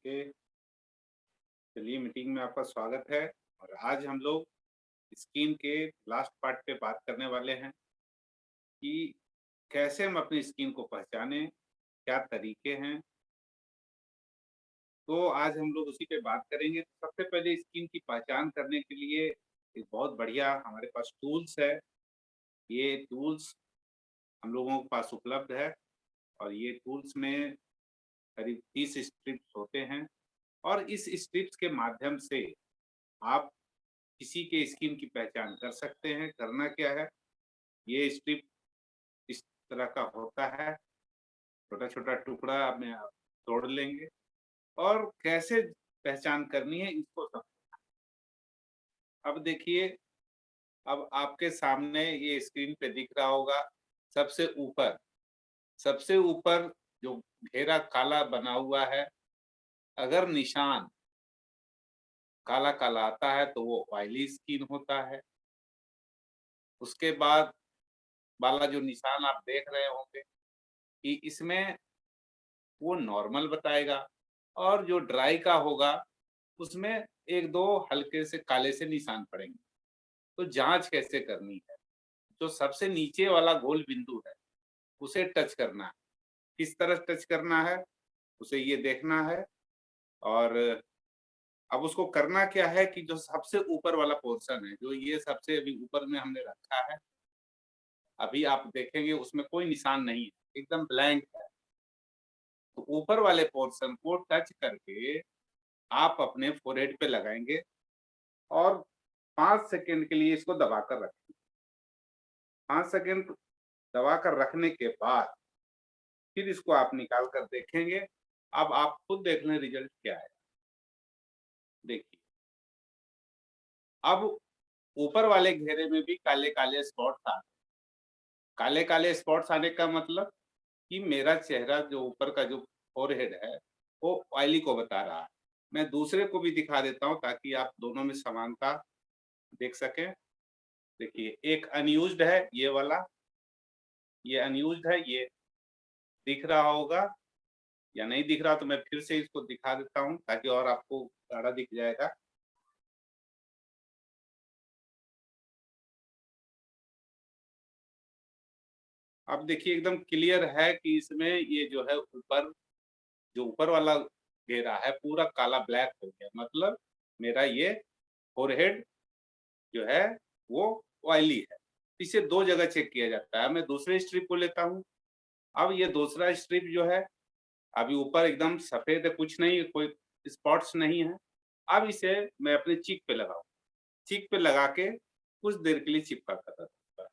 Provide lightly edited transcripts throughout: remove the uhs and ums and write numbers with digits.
Okay. चलिए, meeting में आपका स्वागत है। और आज हम लोग स्किन के लास्ट पार्ट पे बात करने वाले हैं कि कैसे हम अपनी स्किन को पहचानें, क्या तरीके हैं। तो आज हम लोग उसी पे बात करेंगे। तो सबसे पहले स्किन की पहचान करने के लिए एक बहुत बढ़िया हमारे पास टूल्स है। ये टूल्स हम लोगों के पास उपलब्ध है और ये टूल्स में करीब 30 स्ट्रिप्स होते हैं। और इस स्ट्रिप्स के माध्यम से आप किसी के स्किन की पहचान कर सकते हैं। करना क्या है, ये स्ट्रिप इस तरह का होता है, छोटा-छोटा टुकड़ा में आप तोड़ लेंगे और कैसे पहचान करनी है इसको सब। अब देखिए, अब आपके सामने ये स्क्रीन पे दिख रहा होगा। सबसे ऊपर सबसे ऊपर जो घेरा काला बना हुआ है, अगर निशान काला-काला आता है तो वो ऑयली स्किन होता है। उसके बाद वाला जो निशान आप देख रहे होंगे कि इसमें वो नॉर्मल बताएगा। और जो ड्राई का होगा उसमें 1-2 हल्के से काले से निशान पड़ेंगे। तो जाँच कैसे करनी है? जो सबसे नीचे वाला गोल बिंदु है, उसे टच करना है। किस तरह टच करना है, उसे ये देखना है। और अब उसको करना क्या है कि जो सबसे ऊपर वाला पोर्शन है, जो ये सबसे अभी ऊपर में हमने रखा है, अभी आप देखेंगे उसमें कोई निशान नहीं है, एकदम ब्लैंक है। तो ऊपर वाले पोर्शन को टच करके आप अपने फोrehead पे लगाएँगे और 5 सेकंड के लिए इसको दबाकर रखें। 5 सेकंड दबाकर रखने के बाद फिर इसको आप निकाल कर देखेंगे। अब आप खुद देख लें रिजल्ट क्या है। देखिए, अब ऊपर वाले घेरे में भी काले-काले स्पॉट्स आ गए। काले-काले स्पॉट्स आने का मतलब कि मेरा चेहरा जो ऊपर का जो फोरहेड है, वो ऑयली को बता रहा है। मैं दूसरे को भी दिखा देता हूँ ताकि आप दोनों में समानता देख सकें। देखिए, एक अनयूज्ड है ये वाला, ये अनयूज्ड है, ये दिख रहा होगा या नहीं दिख रहा तो मैं फिर से इसको दिखा देता हूँ ताकि और आपको गाढ़ा दिख जाएगा। अब देखिए, एकदम क्लियर है कि इसमें ये जो है जो ऊपर वाला घेरा है पूरा काला ब्लैक हो गया। मतलब मेरा ये फोरहेड जो है वो ऑयली है। इसे 2 जगह चेक किया जाता है। मैं दूसरे स्ट्रिप को लेता हूँ। अब ये दूसरा स्ट्रिप जो है, अभी ऊपर एकदम सफ़ेद है, कुछ नहीं है, कोई स्पॉट्स नहीं है। अब इसे मैं अपने चीक पे लगाऊँ। चीक पे लगा के कुछ देर के लिए चिपका कर रखूँगा।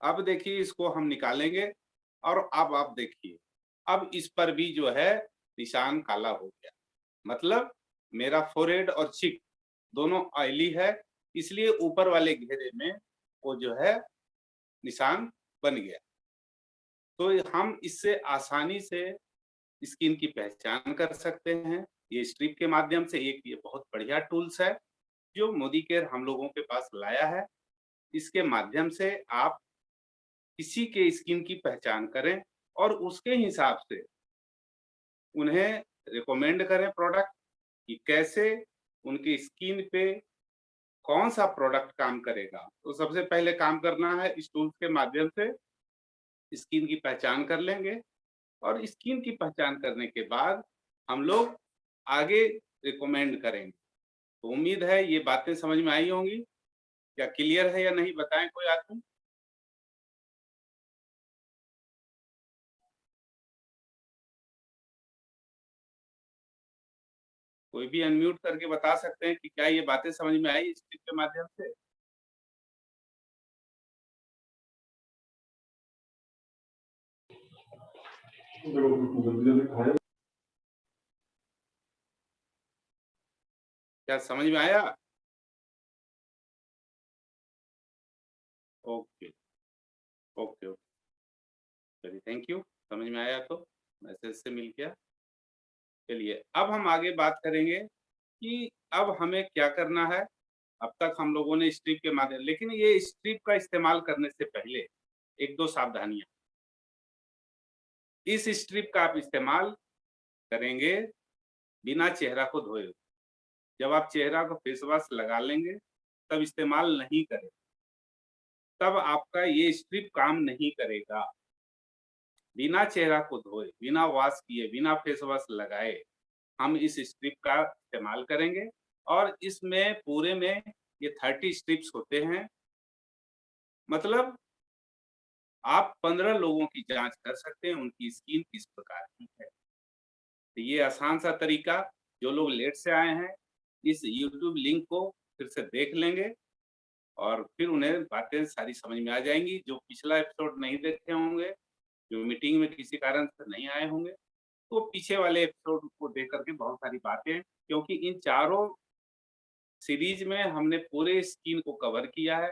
अब देखिए, इसको हम निकालेंगे और अब आप देखिए, अब इस पर भी जो है निशान काला हो गया। मतलब मेरा फोरहेड और चीक दोनों ऑयली है, इसलिए ऊपर वाले घेरे में वो जो है निशान बन गया। तो हम इससे आसानी से स्किन की पहचान कर सकते हैं। ये स्ट्रिप के माध्यम से एक ये बहुत बढ़िया टूल्स है, जो मोदी केयर हम लोगों के पास लाया है। इसके माध्यम से आप किसी के स्किन की पहचान करें और उसके हिसाब से उन्हें रिकमेंड करें प्रोडक्ट कि कैसे उनकी स्किन पे कौन-सा प्रोडक्ट काम करेगा। तो सबसे पहले काम करना है, इस टूल्स के माध्यम से स्किन की पहचान कर लेंगे और स्किन की पहचान करने के बाद हम लोग आगे रिकमेंड करेंगे। तो उम्मीद है ये बातें समझ में आई होंगी। क्या क्लियर है या नहीं, बताएँ कोई आदमी? कोई भी अनम्यूट करके बता सकते हैं कि क्या ये बातें समझ में आई इस टिप के माध्यम से? क्या समझ में आया? Okay, okay, okay. चलिए, थैंक यू। समझ में आया तो मैसेज से मिल गया। चलिए, अब हम आगे बात करेंगे कि अब हमें क्या करना है। अब तक हम लोगों ने स्ट्रिप के माध्यम, लेकिन ये स्ट्रिप का इस्तेमाल करने से पहले 1-2 सावधानियाँ। इस स्ट्रिप का आप इस्तेमाल करेंगे बिना चेहरा को धोए। जब आप चेहरा को फेस वॉश लगा लेंगे, तब इस्तेमाल नहीं करें, तब आपका ये स्ट्रिप काम नहीं करेगा। बिना चेहरा को धोए, बिना वॉश किए, बिना फेस वॉश लगाए हम इस स्ट्रिप का इस्तेमाल करेंगे और इसमें पूरे में ये 30 स्ट्रिप्स होते हैं। मतलब आप 15 लोगों की जाँच कर सकते हैं, उनकी स्किन किस प्रकार की है। तो ये आसान सा तरीका, जो लोग लेट से आए हैं, इस यूट्यूब लिंक को फिर से देख लेंगे और फिर उन्हें बातें सारी समझ में आ जाएँगी। जो पिछला एपिसोड नहीं देखे होंगे, जो मीटिंग में किसी कारण से नहीं आए होंगे, तो पीछे वाले एपिसोड को देख कर के बहुत सारी बातें, क्योंकि इन चारों सीरीज में हमने पूरे स्किन को कवर किया है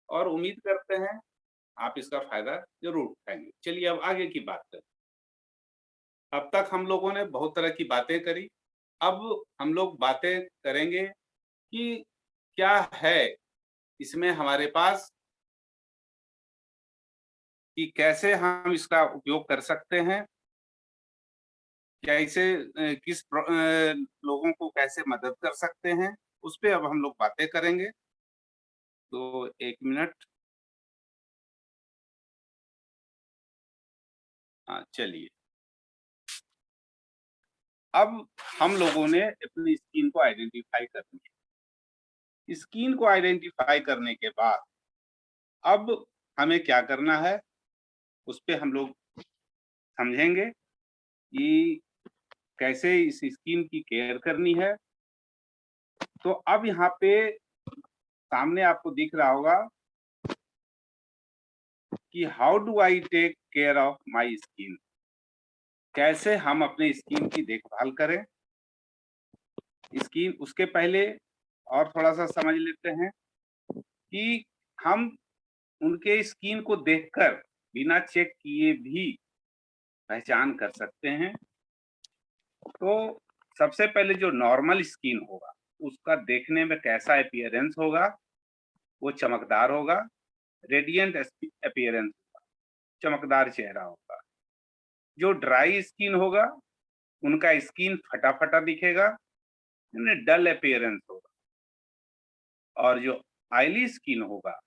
और उम्मीद करते हैं आप इसका फ़ायदा ज़रूर उठाएँगे। चलिए अब आगे की बात करते हैं। अब तक हम लोगों ने बहुत तरह की बातें करी, अब हम लोग बातें करेंगे कि क्या है इसमें हमारे पास, कि कैसे हम इसका उपयोग कर सकते हैं, क्या इसे लोगों को कैसे मदद कर सकते हैं, उस पे अब हम लोग बातें करेंगे। तो 1 मिनट। हाँ, चलिए। अब हम लोगों ने अपनी स्किन को आइडेंटिफ़ाई कर लिया। स्किन को आइडेंटिफ़ाई करने के बाद अब हमें क्या करना है, उस पे हम लोग समझेंगे कि कैसे इस स्किन की केयर करनी है। तो अब यहाँ पे सामने आपको दिख रहा होगा कि how do I take care of my skin, कैसे हम अपने स्किन की देखभाल करें। स्किन उसके पहले और थोड़ा-सा समझ लेते हैं कि हम उनके स्किन को देखकर बिना चेक किए भी पहचान कर सकते हैं। तो सबसे पहले जो नॉर्मल स्किन होगा, उसका देखने में कैसा अपीयरेंस होगा, वो चमकदार होगा, रेडिएंट अपीयरेंस होगा, चमकदार चेहरा होगा। जो ड्राई स्किन होगा, उनका स्किन फटा-फटा दिखेगा, यानी डल अपीयरेंस होगा। और जो ऑयली स्किन होगा,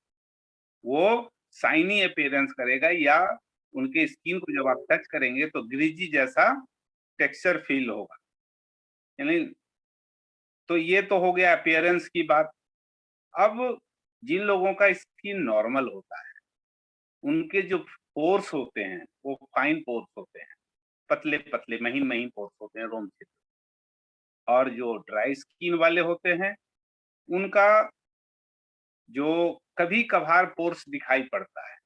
वो शाइनी अपीयरेंस करेगा या उनके स्किन को जब आप टच करेंगे तो ग्रीजी जैसा टेक्सचर फील होगा। यानी तो ये तो हो गया अपीयरेंस की बात। अब जिन लोगों का स्किन नॉर्मल होता है, उनके जो पोर्स होते हैं, वो फाइन पोर्स होते हैं, पतले-पतले, महीन-महीन पोर्स होते हैं, रोम छिद्र। और जो ड्राई स्किन वाले होते हैं, उनका जो कभी-कभार पोर्स दिखाई पड़ता है,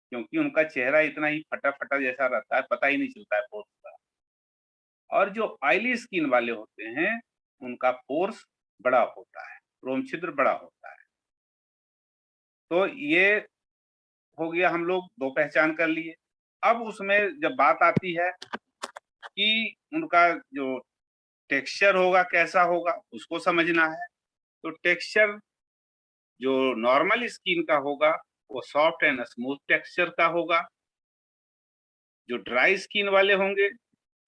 क्योंकि उनका चेहरा इतना ही फटा-फटा जैसा रहता है, पता ही नहीं चलता है पोर्स का। और जो ऑयली स्किन वाले होते हैं, उनका पोर्स बड़ा होता है, रोम छिद्र बड़ा होता है। तो ये हो गया, हम लोग 2 पहचान कर लिए। अब उसमें जब बात आती है कि उनका जो टेक्सचर होगा कैसा होगा, उसको समझना है। तो टेक्सचर जो नॉर्मल स्किन का होगा, वो सॉफ्ट एंड स्मूथ टेक्सचर का होगा। जो ड्राई स्किन वाले होंगे,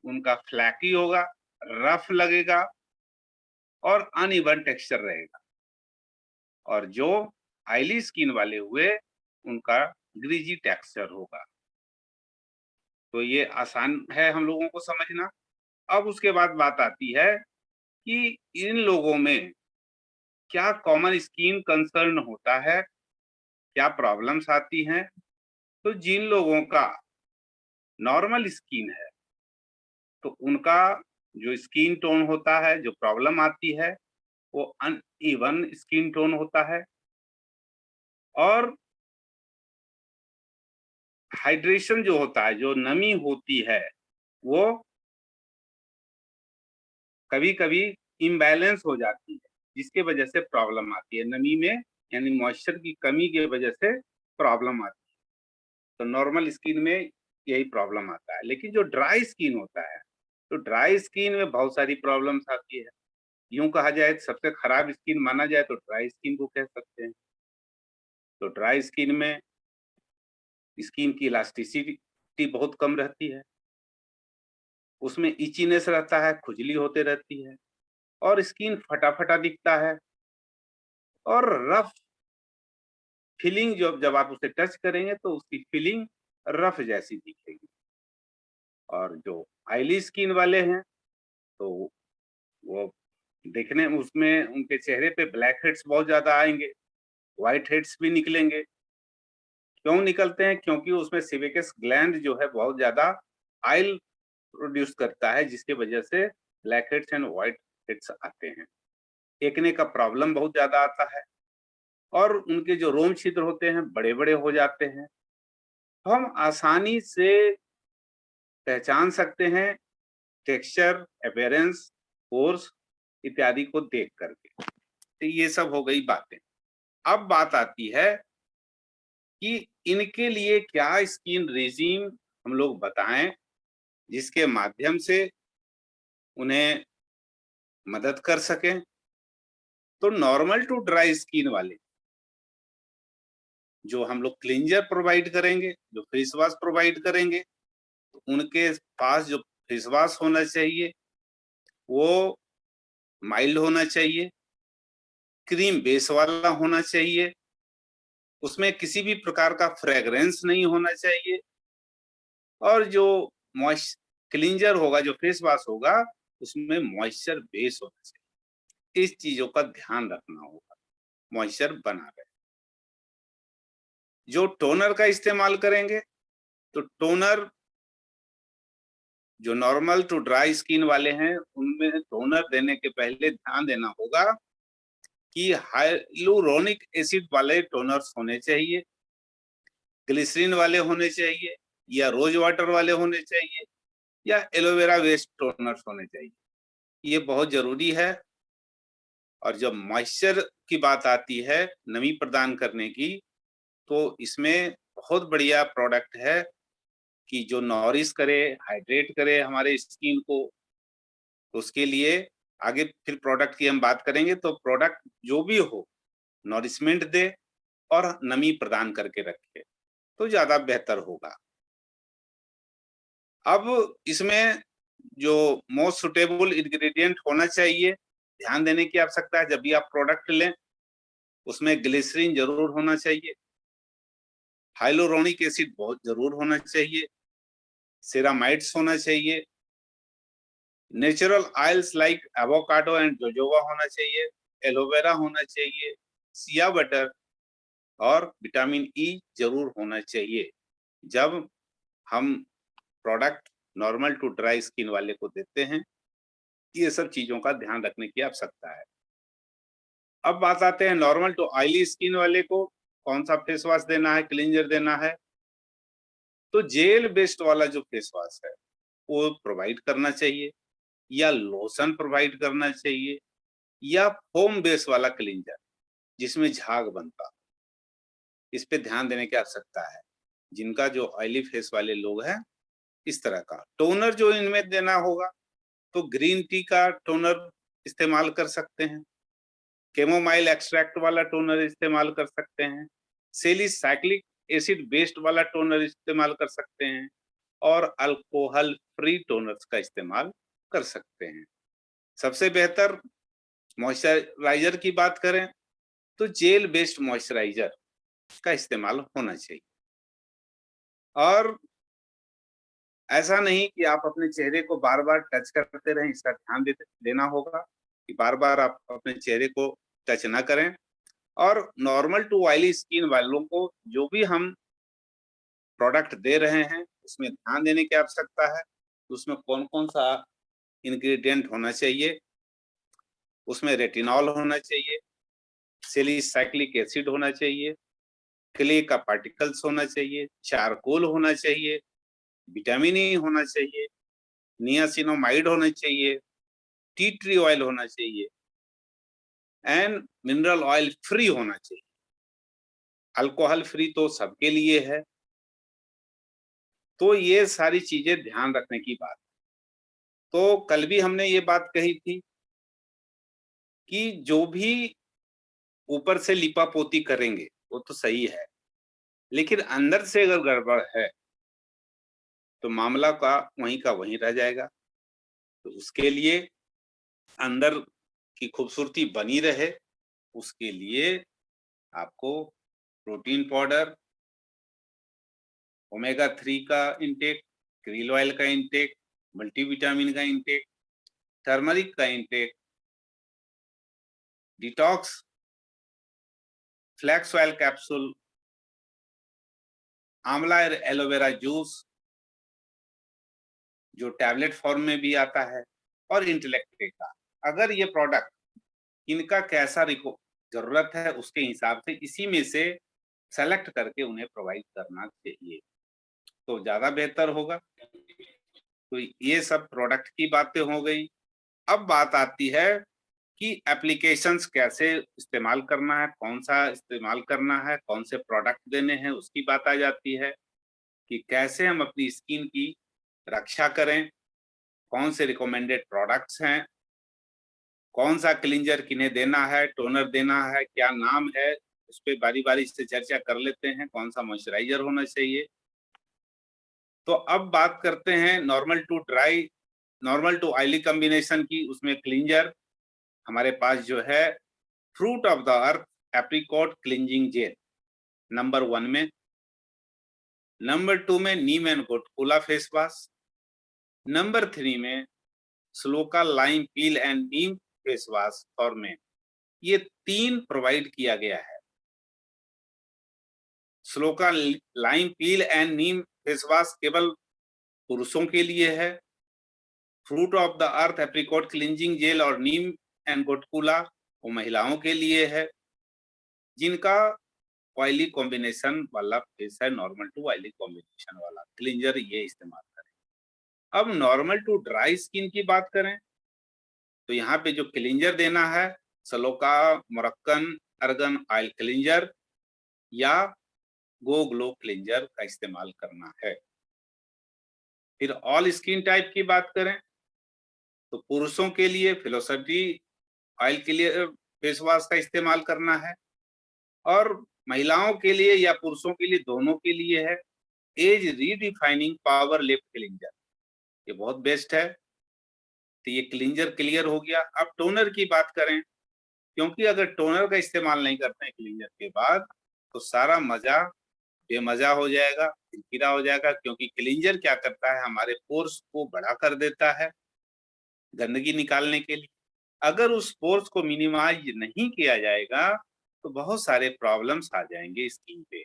उनका फ्लैकी होगा, रफ लगेगा और अनइवन टेक्सचर रहेगा। और जो ऑयली स्किन वाले हुए, उनका ग्रीजी टेक्सचर होगा। तो ये आसान है हम लोगों को समझना। अब उसके बाद बात आती है कि इन लोगों में क्या कॉमन स्किन कंसर्न होता है, क्या प्रॉब्लम्स आती हैं। तो जिन लोगों का नॉर्मल स्किन है, तो उनका जो स्किन टोन होता है, जो प्रॉब्लम आती है, वो अनइवन स्किन टोन होता है। और हाइड्रेशन जो होता है, जो नमी होती है, वो कभी-कभी इम्बैलेंस हो जाती है, जिसके वजह से प्रॉब्लम आती है। नमी में यानी मॉइस्चर की कमी की वजह से प्रॉब्लम आती है। तो नॉर्मल स्किन में यही प्रॉब्लम आता है। लेकिन जो ड्राई स्किन होता है, तो ड्राई स्किन में बहुत सारी प्रॉब्लम्स आती है। यूँ कहा जाए तो सबसे खराब स्किन माना जाए तो ड्राई स्किन को कह सकते हैं। तो ड्राई स्किन में स्किन की इलास्टिसिटी बहुत कम रहती है। उसमें इचीनेस रहता है, खुजली होते रहती है और स्किन फटा-फटा दिखता है और रफ फीलिंग जब जब आप उसे टच करेंगे तो उसकी फीलिंग रफ जैसी दिखेगी। और जो ऑयली स्किन वाले हैं, तो वो देखने में उसमें उनके चेहरे पे ब्लैक हेड्स बहुत ज़्यादा आएँगे, व्हाइट हेड्स भी निकलेंगे। क्यों निकलते हैं? क्योंकि उसमें सेबेकस ग्लैंड जो है बहुत ज़्यादा ऑयल प्रोड्यूस करता है, जिसकी वजह से black heads and white heads आते हैं। एक्ने का प्रॉब्लम बहुत ज़्यादा आता है और उनके जो रोम छिद्र होते हैं, बड़े-बड़े हो जाते हैं। तो हम आसानी से पहचान सकते हैं टेक्सचर, अपीयरेंस, पोर्स इत्यादि को देख कर के। तो ये सब हो गई बातें। अब बात आती है कि इनके लिए क्या स्किन रेजिम हम लोग बताएं, जिसके माध्यम से उन्हें मदद कर सकें। तो नॉर्मल टू ड्राई स्किन वाले जो हम लोग क्लींजर प्रोवाइड करेंगे, जो फेस वॉश प्रोवाइड करेंगे, तो उनके पास जो फेस वॉश होना चाहिए वो माइल्ड होना चाहिए, क्रीम बेस वाला होना चाहिए, उसमें किसी भी प्रकार का फ्रेग्रेंस नहीं होना चाहिए और जो मॉइस क्लींजर होगा, जो फेस वॉश होगा, उसमें मॉइस्चर बेस होना चाहिए। इस चीजों का ध्यान रखना होगा, मॉइस्चर बना रहे। जो टोनर का इस्तेमाल करेंगे, तो टोनर जो नॉर्मल टू ड्राई स्किन वाले हैं, उनमें टोनर देने के पहले ध्यान देना होगा कि हाइलुरोनिक एसिड वाले टोनर्स होने चाहिए, ग्लिसरीन वाले होने चाहिए या रोज वाटर वाले होने चाहिए या एलोवेरा बेस्ड टोनर्स होने चाहिए। ये बहुत जरूरी है। और जब मॉइस्चर की बात आती है, नमी प्रदान करने की, तो इसमें बहुत बढ़िया प्रोडक्ट है कि जो नॉरिश करे, हाइड्रेट करे हमारे स्किन को। तो उसके लिए आगे फिर प्रोडक्ट की हम बात करेंगे, तो प्रोडक्ट जो भी हो नॉरिशमेंट दे और नमी प्रदान करके रखे, तो ज्यादा बेहतर होगा। अब इसमें जो मोस्ट सुटेबल इंग्रेडिएंट होना चाहिए, ध्यान देने की आवश्यकता है। जब भी आप प्रोडक्ट लें, उसमें ग्लिसरीन जरूर होना चाहिए, हाइलोरोनिक एसिड बहुत जरूर होना चाहिए, सेरामाइड्स होना चाहिए, natural oils like avocado and jojoba होना चाहिए, एलोवेरा होना चाहिए, सिया बटर और विटामिन ई जरूर होना चाहिए जब हम product normal to dry skin वाले को देते हैं। ये सब चीजों का ध्यान रखने की आवश्यकता है। अब बात आते हैं नॉर्मल टू ऑयली स्किन वाले को कौन सा फेस वॉश देना है, क्लींजर देना है। तो जेल बेस्ड वाला जो फेस वॉश है वो प्रोवाइड करना चाहिए या लोशन प्रोवाइड करना चाहिए या फोम बेस वाला क्लींजर जिसमें झाग बनता हो। इस पे ध्यान देने की आवश्यकता है। जिनका जो ऑयली फेस वाले लोग हैं, इस तरह का टोनर जो इनमें देना होगा, तो ग्रीन टी का टोनर इस्तेमाल कर सकते हैं, कैमोमाइल एक्सट्रैक्ट वाला टोनर इस्तेमाल कर सकते हैं, सेलिसाइक्लिक एसिड बेस्ड वाला टोनर इस्तेमाल कर सकते हैं और अल्कोहल फ्री टोनर्स का इस्तेमाल कर सकते हैं। सबसे बेहतर मॉइस्चराइजर की बात करें, तो जेल बेस्ड मॉइस्चराइजर का इस्तेमाल होना चाहिए। और ऐसा नहीं कि आप अपने चेहरे को बार-बार टच करते रहें, इसका ध्यान देना होगा कि बार-बार आप अपने चेहरे को टच ना करें। और नॉर्मल टू ऑयली स्किन वालों को जो भी हम प्रोडक्ट दे रहे हैं, उसमें ध्यान देने की आवश्यकता है। उसमें कौन-कौन सा इंग्रेडिएंट होना चाहिए। उसमें रेटिनॉल होना चाहिए, सैलिसाइक्लिक एसिड होना चाहिए, क्ले का पार्टिकल्स होना चाहिए, चारकोल होना चाहिए, विटामिन ई होना चाहिए, नियासिनामाइड होना चाहिए, टी ट्री ऑयल होना चाहिए एंड मिनरल ऑयल फ्री होना चाहिए। अल्कोहल फ्री तो सबके लिए है। तो ये सारी चीजें ध्यान रखने की बात। तो कल भी हमने ये बात कही थी कि जो भी ऊपर से लिपापोती करेंगे वो तो सही है, लेकिन अंदर से अगर गड़बड़ है तो मामला का वहीं रह जाएगा। तो उसके लिए अंदर की खूबसूरती बनी रहे, उसके लिए आपको प्रोटीन पाउडर, ओमेगा 3 का इंटेक, क्रील ऑयल का इंटेक, मल्टीविटामिन का इंटेक, टर्मरिक का intake, detox flax oil capsule, आंवला एलोवेरा जूस जो टैबलेट फॉर्म में भी आता है, और इंटेलेक्ट का। अगर ये प्रोडक्ट इनका कैसा जरूरत है उसके हिसाब से इसी में से सेलेक्ट करके उन्हें प्रोवाइड करना चाहिए, तो ज्यादा बेहतर होगा। तो ये सब प्रोडक्ट की बातें हो गई। अब बात आती है कि एप्लीकेशंस कैसे इस्तेमाल करना है, कौन सा इस्तेमाल करना है, कौन से प्रोडक्ट देने हैं, उसकी बात आ जाती है कि कैसे हम अपनी स्किन की रक्षा करें, कौन से रिकमेंडेड प्रोडक्ट्स हैं, कौन सा क्लींजर किन्हें देना है, टोनर देना है, क्या नाम है, उस पर बारी बारी से चर्चा कर लेते हैं। कौन सा मॉइस्चराइजर होना चाहिए। तो अब बात करते हैं normal to dry, normal to oily combination की। उसमें क्लींजर हमारे पास जो है fruit of the earth apricot cleansing gel number 1 में, नंबर 2 में neem and gotukola face wash, number 3 में Sloka lime peel and neem face wash for men. ये 3 प्रोवाइड किया गया है। Sloka lime peel and neem face wash केवल पुरुषों के लिए है। Fruit of the earth apricot cleansing jail और नीम एंड गोटकुला वो महिलाओं के लिए है जिनका ऑयली कॉम्बिनेशन वाला फेस है, नॉर्मल टू ऑयली कॉम्बिनेशन वाला क्लिंजर ये इस्तेमाल करें। अब नॉर्मल टू ड्राई स्किन की बात करें तो यहाँ पे जो क्लिंजर देना है, सलोका मोरक्कन अर्गन ऑयल क्लिंजर या गो ग्लो क्लिंजर का इस्तेमाल करना है। फिर ऑल स्किन टाइप की बात करें तो पुरुषों के लिए philosophy oil clear face wash का इस्तेमाल करना है, और महिलाओं के लिए या पुरुषों के लिए, दोनों के लिए है age redefining power lift cleanser. ये बहुत बेस्ट है। तो ये क्लिंजर क्लियर हो गया। अब टोनर की बात करें, क्योंकि अगर टोनर का इस्तेमाल नहीं करते हैं क्लिंजर के बाद तो सारा मजा बेमजा हो जाएगा, किरकिरा हो जाएगा। क्योंकि क्लिंजर क्या करता है, हमारे पोर्स को बड़ा कर देता है गंदगी निकालने के लिए। अगर उस पोर्स को मिनिमाइज नहीं किया जाएगा तो बहुत सारे प्रॉब्लम्स आ जाएंगे स्किन पे।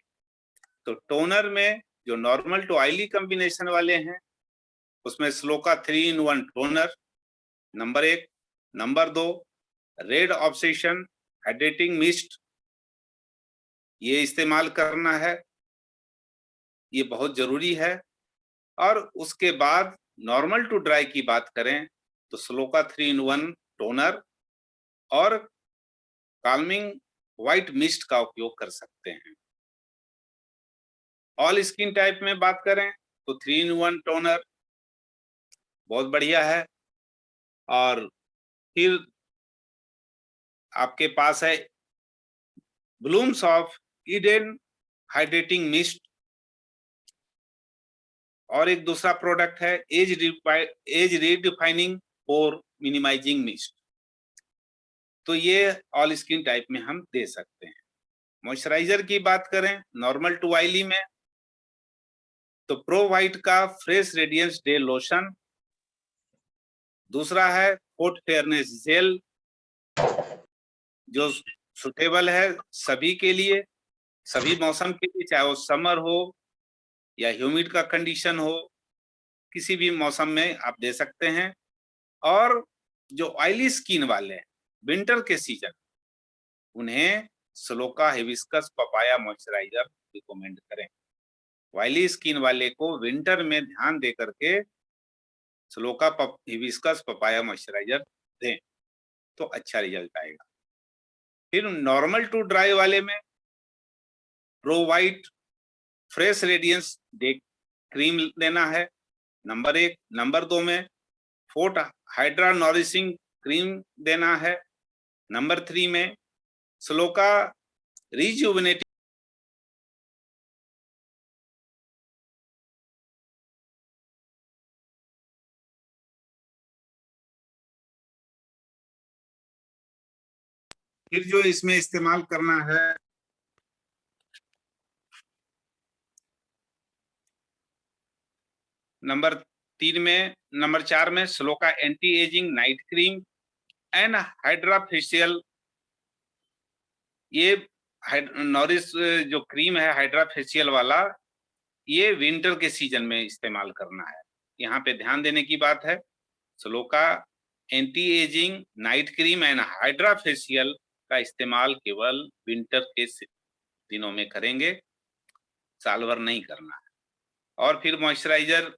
तो टोनर में जो नॉर्मल टू ऑयली कॉम्बिनेशन वाले हैं उसमें shloka 3-in-1 toner number 1, number 2 red obsession hydrating mist, ये इस्तेमाल करना है, ये बहुत जरूरी है। और उसके बाद नॉर्मल टू ड्राई की बात करें तो स्लोका 3-in-1 टोनर और काल्मिंग व्हाइट मिस्ट का उपयोग कर सकते हैं। ऑल स्किन टाइप में बात करें तो 3-in-1 टोनर बहुत बढ़िया है। और फिर आपके पास है blooms of Eden hydrating mist, और एक दूसरा प्रोडक्ट है एज रीडिफाइनिंग और मिनिमाइजिंग मिस्ट। तो ये ऑल स्किन टाइप में हम दे सकते हैं। मॉइस्चराइजर की बात करें नॉर्मल टू ऑयली में तो प्रो वाइट का फ्रेश रेडियंस डे लोशन, दूसरा है कोट फेयरनेस जेल जो सुटेबल है सभी के लिए, सभी मौसम के लिए, चाहे वो समर हो या ह्यूमिड का कंडीशन हो, किसी भी मौसम में आप दे सकते हैं। और जो ऑयली स्किन वाले हैं विंटर के सीजन, उन्हें shloka hibiscus papaya moisturiser recommend करें। ऑयली स्किन वाले को विंटर में ध्यान दे करके स्लोका हिबिस्कस पपाया मॉइस्चराइजर दें तो अच्छा रिजल्ट आएगा। फिर नॉर्मल टू ड्राई वाले में pro white fresh radiance day cream देना है नंबर 1, नंबर 2 में फोर्ट हाइड्रा नॉरिशिंग क्रीम देना है, नंबर 3 में स्लोका रिजुविनेटिंग फिर जो इसमें इस्तेमाल करना है, नंबर 4 में shloka anti ageing night cream and hydra facial. ये नॉरिस जो क्रीम है हाइड्रा फेशियल वाला, ये विंटर के सीजन में इस्तेमाल करना है। यहाँ पे ध्यान देने की बात है, shloka anti ageing night cream and hydra facial का इस्तेमाल केवल विंटर के दिनों में करेंगे, साल भर नहीं करना है। और फिर मॉइस्चराइजर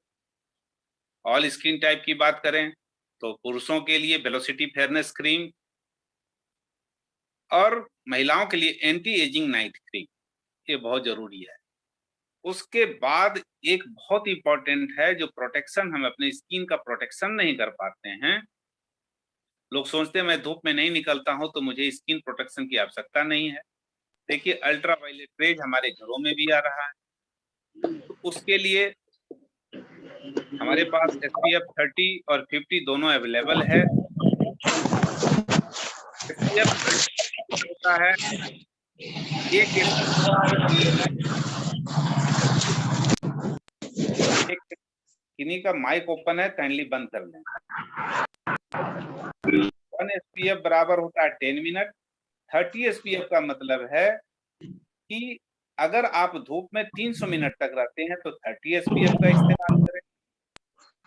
ऑल स्किन टाइप की बात करें तो पुरुषों के लिए वेलोसिटी फेयरनेस क्रीम और महिलाओं के लिए एंटी एजिंग नाइट क्रीम, ये बहुत जरूरी है। उसके बाद एक बहुत इंपॉर्टेंट है, जो प्रोटेक्शन, हम अपने स्किन का प्रोटेक्शन नहीं कर पाते हैं। लोग सोचते हैं मैं धूप में नहीं निकलता हूं तो मुझे स्किन प्रोटेक्शन की आवश्यकता नहीं है। देखिए अल्ट्रा वायलेट रेज हमारे घरों में भी आ रहा है, तो उसके लिए हमारे पास SPF 30 और 50 दोनों अवेलेबल है। SPF 30 होता है एक किन्हीं का माइक ओपन है, काइंडली बंद कर लें। 1 SPF बराबर होता है 10 मिनट। 30 SPF का मतलब है कि अगर आप धूप में 300 मिनट तक रहते हैं तो 30 SPF का इस्तेमाल करें।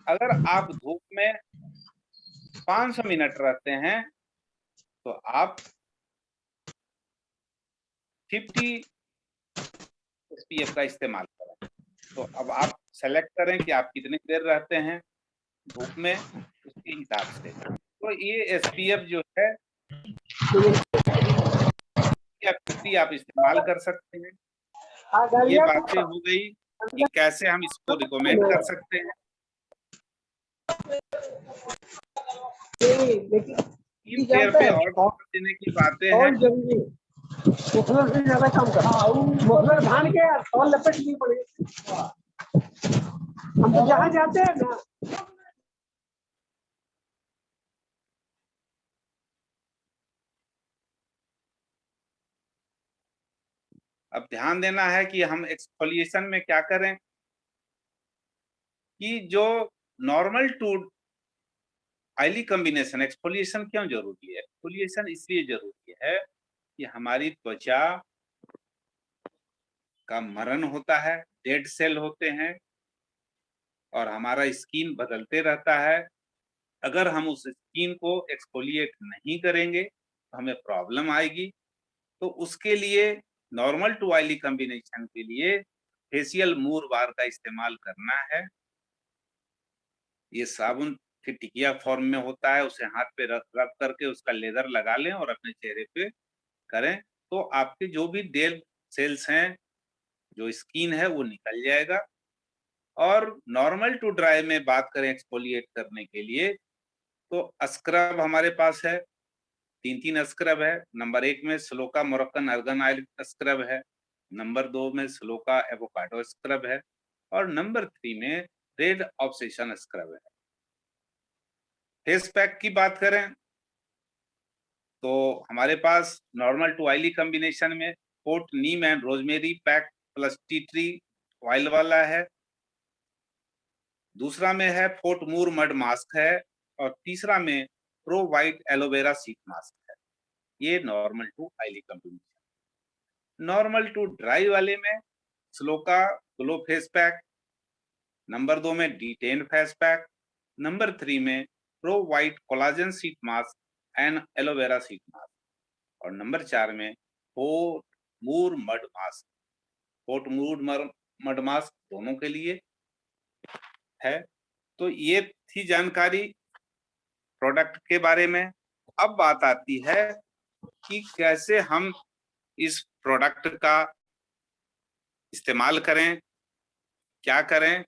अगर आप धूप में 500 मिनट रहते हैं तो आप 50 SPF का इस्तेमाल करें। तो अब आप सेलेक्ट करें कि आप कितनी देर रहते हैं धूप में, उसके हिसाब से। तो ये SPF जो है या 50 आप इस्तेमाल कर सकते हैं। ये बातें हो गई कि कैसे हम इसको रिकमेंड कर सकते हैं। स्किन केयर पे और देने की बातें हैं। से ज्यादा काम कर धान के और लपेट नहीं पड़ेगी। हम तो जहाँ जाते हैं ना, अब ध्यान देना है कि हम एक्सफोलिएशन में क्या करें, कि जो normal to oily combination, exfoliation क्यों जरूरी है? एक्सफोलिएशन इसलिए जरूरी है कि हमारी त्वचा का मरण होता है, डेड सेल होते हैं और हमारा स्किन बदलते रहता है। अगर हम उस स्किन को एक्सफोलिएट नहीं करेंगे तो हमें प्रॉब्लम आएगी। तो उसके लिए नॉर्मल टू ऑयली कॉम्बिनेशन के लिए फेशियल मूर बार का इस्तेमाल करना है। ये साबुन की टिकिया फॉर्म में होता है, उसे हाथ पे रब करके उसका लेदर लगा लें और अपने चेहरे पे करें, तो आपके जो भी डेड सेल्स हैं, जो स्किन है, वो निकल जाएगा। और नॉर्मल टू ड्राई में बात करें एक्सफोलिएट करने के लिए, तो स्क्रब हमारे पास है, 3 स्क्रब है। नंबर 1 में स्लोका मोरक्कन अर्गन ऑयल स्क्रब है, नंबर 2 में स्लोका एवोकाडो स्क्रब है और नंबर 3 में रेड ऑब्सेशन स्क्रब है। फेस पैक की बात करें तो हमारे पास नॉर्मल टू ऑयली कॉम्बिनेशन में fort Neem and rosemary pack plus tea tree oil वाला है। दूसरा में है फोर्ट मूर मड मास्क है और तीसरा में pro white aloe vera sheet mask है। ये normal to oily combination. Normal to dry वाले में Sloka glow face pack, number 2 में D10 फेस पैक, नंबर 3 में pro white collagen sheet mask and aloe vera sheet mask और नंबर 4 में fort moor mud mask. Fort moor mud mask दोनों के लिए है। तो ये थी जानकारी प्रोडक्ट के बारे में। अब बात आती है कि कैसे हम इस प्रोडक्ट का इस्तेमाल करें, क्या करें।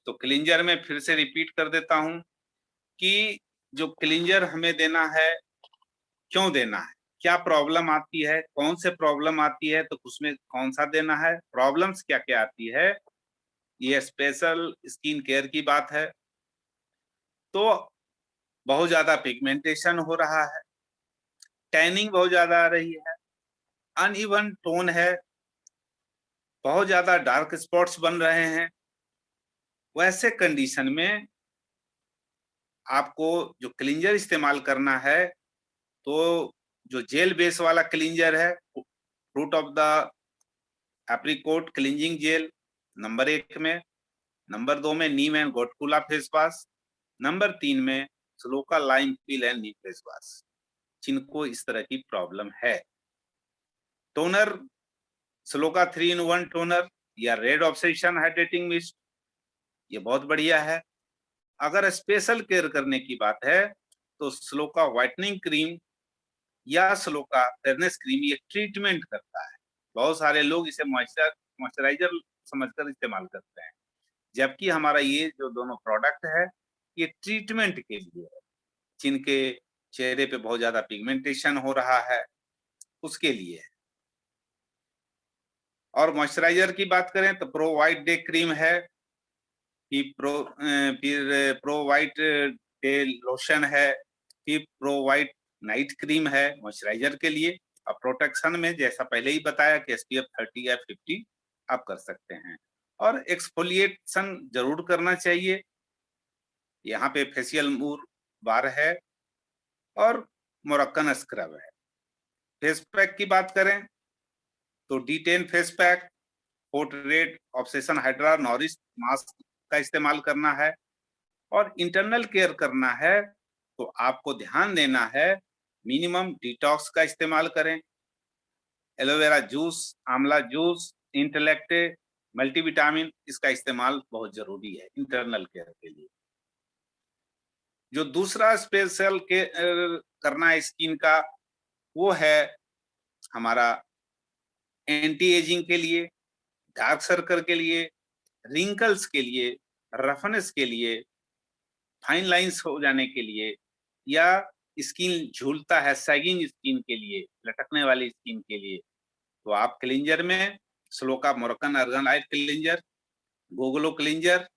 तो क्लींजर में फिर से रिपीट कर देता हूं कि जो क्लींजर हमें देना है, क्यों देना है, क्या प्रॉब्लम आती है, कौन से प्रॉब्लम आती है तो उसमें कौन सा देना है, प्रॉब्लम्स क्या क्या आती है, ये स्पेशल स्किन केयर की बात है। तो बहुत ज्यादा पिगमेंटेशन हो रहा है, टैनिंग बहुत ज्यादा आ रही है, अनइवन टोन है, बहुत ज्यादा डार्क स्पॉट्स बन रहे हैं, वैसे कंडीशन में आपको जो क्लींजर इस्तेमाल करना है, तो जो जेल बेस वाला क्लींजर है, fruit of the apricot cleansing gel number 1 में, नंबर 2 में neem and gotukola face wash, number 3 में Sloka lime peel and neem face wash, जिनको इस तरह की प्रॉब्लम है। टोनर स्लोका 3 in 1 टोनर या रेड ऑब्सेशन हाइड्रेटिंग मिस्ट, ये बहुत बढ़िया है। अगर स्पेशल केयर करने की बात है तो स्लोका व्हाइटनिंग क्रीम या स्लोका फेयरनेस क्रीम ये ट्रीटमेंट करता है। बहुत सारे लोग इसे मॉइस्चराइजर समझकर इस्तेमाल करते हैं, जबकि हमारा ये जो दोनों प्रोडक्ट है ये ट्रीटमेंट के लिए है, जिनके चेहरे पे बहुत ज्यादा पिगमेंटेशन हो रहा है उसके लिए है। और मॉइस्चराइजर की बात करें तो प्रो वाइट डे क्रीम है, फिर प्रो वाइट डे लोशन है, फिर प्रो वाइट नाइट क्रीम है मॉइस्चराइजर के लिए। और प्रोटेक्शन में जैसा पहले ही बताया कि SPF 30 या 50 आप कर सकते हैं। और एक्सफोलिएशन जरूर करना चाहिए। यहाँ पे फेशियल मूर बार है और मोरक्कन स्क्रब है। फेस पैक की बात करें तो D10 face pack, fort red obsession hydra Norris mask का इस्तेमाल करना है। और इंटरनल केयर करना है तो आपको ध्यान देना है, मिनिमम डिटॉक्स का इस्तेमाल करें, एलोवेरा जूस, आंवला जूस, इंटेलेक्टे, मल्टीविटामिन, इसका इस्तेमाल बहुत जरूरी है इंटरनल केयर के लिए। जो दूसरा स्पेशल के करना है स्किन का, वो है हमारा एंटी एजिंग के लिए, डार्क सर्कल के लिए, रिंकल्स के लिए, रफनेस के लिए, फाइन लाइंस हो जाने के लिए, या स्किन झूलता है सैगिंग स्किन के लिए, लटकने वाली स्किन के लिए, तो आप क्लींजर में स्लोका मोरक्कन अर्गन ऑयल क्लींजर, गोगलो क्लींजर,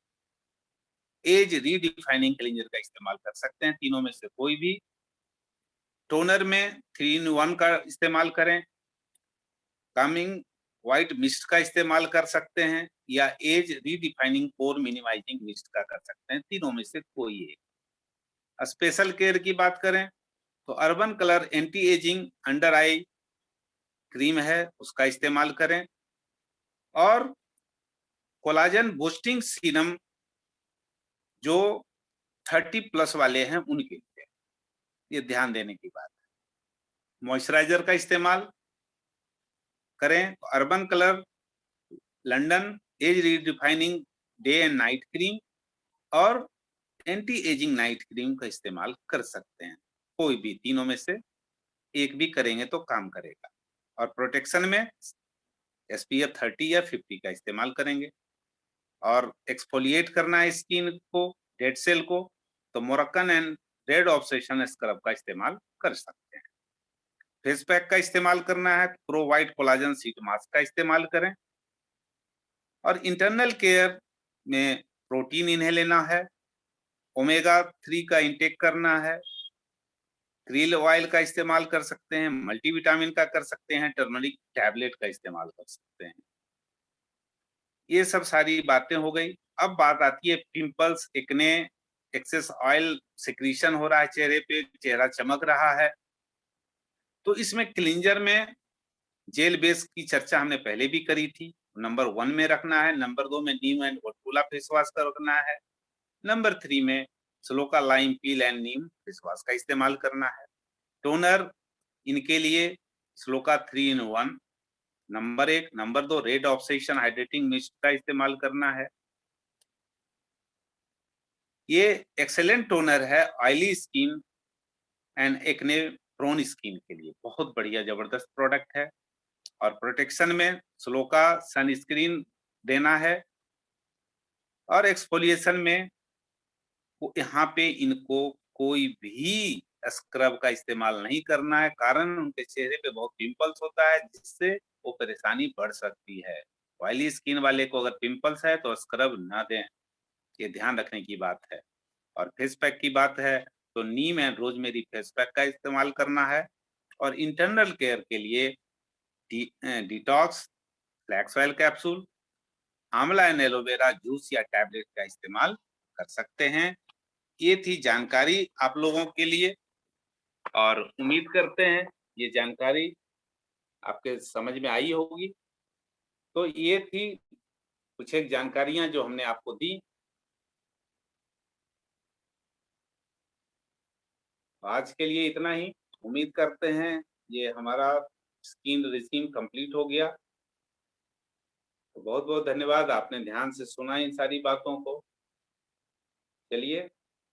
एज रीडिफाइनिंग क्लींजर का इस्तेमाल कर सकते हैं, तीनों में से कोई भी। टोनर में 3 in 1 का इस्तेमाल करें, कमिंग व्हाइट मिस्ट का इस्तेमाल कर सकते हैं, या एज रीडिफाइनिंग पोर मिनिमाइजिंग मिस्ट का कर सकते हैं, तीनों में से कोई एक। स्पेशल केयर की बात करें तो urban colour anti ageing under eye cream है, उसका इस्तेमाल करें। और कोलाजन बूस्टिंग सीरम जो 30+ वाले हैं उनके लिए, ये ध्यान देने की बात है। मॉइस्चराइजर का इस्तेमाल करें तो urban color London age redefining day and night cream और एंटी एजिंग नाइट क्रीम का इस्तेमाल कर सकते हैं, कोई भी तीनों में से एक भी करेंगे तो काम करेगा। और प्रोटेक्शन में SPF 30 या 50 का इस्तेमाल करेंगे। और एक्सफोलिएट करना है स्किन को, डेड सेल को, तो Moroccan and red obsession scrub का इस्तेमाल कर सकते हैं। फेस पैक का इस्तेमाल करना है, pro white collagen sheet mask का इस्तेमाल करें। और इंटरनल केयर में प्रोटीन इन्हें लेना है, ओमेगा 3 का इंटेक करना है, क्रील ऑयल का इस्तेमाल कर सकते हैं, मल्टीविटामिन का कर सकते हैं, टर्मरिक टैबलेट का इस्तेमाल कर सकते हैं। ये सब सारी बातें हो गई। अब बात आती है pimples, acne, excess oil secretion हो रहा है चेहरे पे, चेहरा चमक रहा है, तो इसमें क्लींजर में जेल बेस की चर्चा हमने पहले भी करी थी। नंबर 1 में रखना है, नंबर 2 में neem and gotukola face wash का रखना है, नंबर 3 में Sloka lime peel and neem face wash का इस्तेमाल करना है। टोनर इनके लिए Sloka 3 in 1 number 1, number 2 red obsession hydrating mist का इस्तेमाल करना है। ये एक्सेलेंट टोनर है oily skin and acne prone skin के लिए, बहुत बढ़िया जबरदस्त प्रोडक्ट है। और प्रोटेक्शन में स्लोका सनस्क्रीन देना है। और एक्सफोलिएशन में यहाँ पे इनको कोई भी स्क्रब का इस्तेमाल नहीं करना है, कारण उनके चेहरे पे बहुत पिंपल्स होता है, जिससे वो परेशानी बढ़ सकती है। ऑयली स्किन वाले को अगर पिंपल्स है तो स्क्रब ना दें, ये ध्यान रखने की बात है। और फेस पैक की बात है तो नीम एंड रोजमेरी फेस पैक का इस्तेमाल करना है। और इंटरनल केयर के लिए डिटॉक्स, फ्लैक्स ऑयल कैप्सूल, आंवला एंड एलोवेरा जूस या टैबलेट का इस्तेमाल कर सकते हैं। ये थी जानकारी आप लोगों के लिए और उम्मीद करते हैं ये जानकारी आपके समझ में आई होगी। तो ये थी कुछ एक जानकारियाँ जो हमने आपको दी। आज के लिए इतना ही। उम्मीद करते हैं ये हमारा स्किन रिजीम कंप्लीट हो गया। तो बहुत-बहुत धन्यवाद, आपने ध्यान से सुना इन सारी बातों को। चलिए